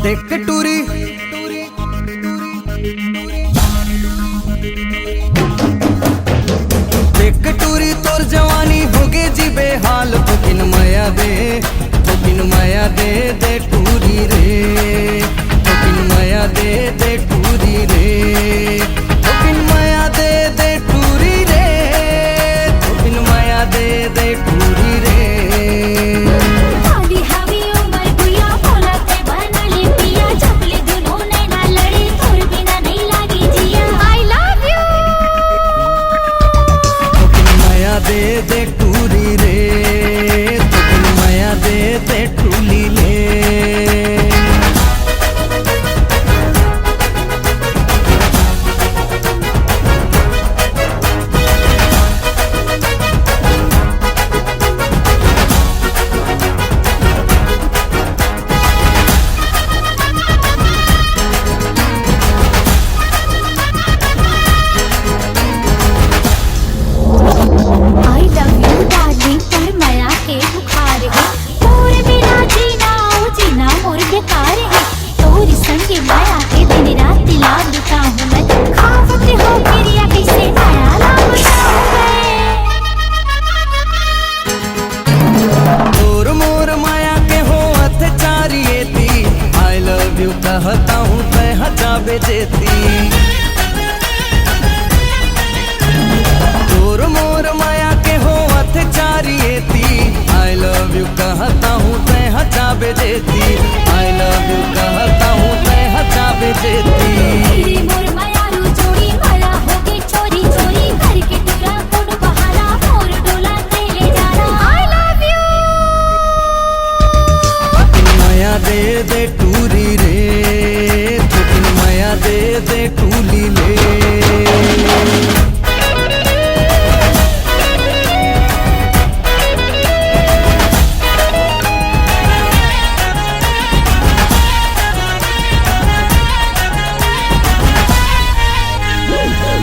देख टूरी देख टूरी तोर जवानी होगे जी बेहाल थोकिन माया दे दे टूरी रे थोकिन माया दे टूरी रे थोकिन माया दे टूरी रे थोकिन माया दे टूरी रे दे टूरी रे थोकिन माया दे टूली ले कहता हूँ मैं हजा बेचेती तोर मोर माया के हो अत्याचारियेती आई लव यू कहता हूँ मैं हजा बेचेती आई लव यू कहता हूँ मैं हजा बेचेती दे टूरी रे थोकिन माया दे टूली ले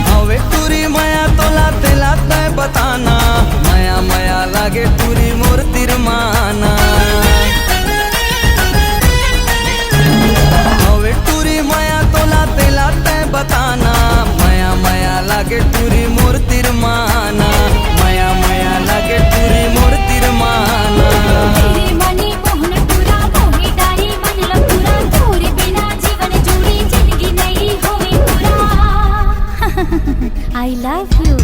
हवे टूरी माया तो लाते लाते बताना माया माया लागे टूरी मोर तिरमाना बताना माया माया लागे टूरी मोर तिरमाना माया माया लागे टूरी मोर तिरमाना आई लव यू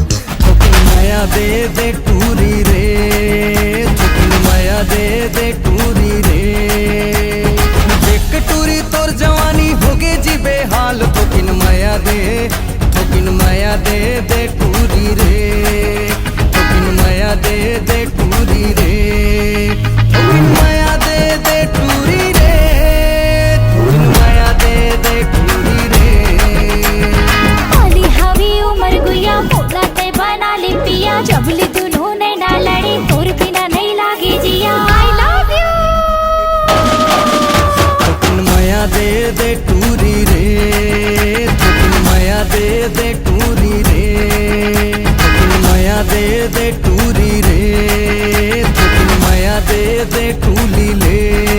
थोकिन माया दे टूरी रे थोकिन माया दे टूरी रे देख टूरी तोर जवानी होगे जी बेहाल थोकिन माया दे टूरी रे थोकिन माया दे टूरी रे थोकिन माया दे टूरी रे थोकिन माया दे टूरी रे होली हवी उमर गुया मोला ते बना ले पिया जबली दोनों ने ना लड़ी तोर बिना नहीं लागे जिया आई लव यू थोकिन माया दे टूरी रे थोकिन माया दे टूरी रे थोकिन माया दे टूरी रे थोकिन माया दे टूली ले।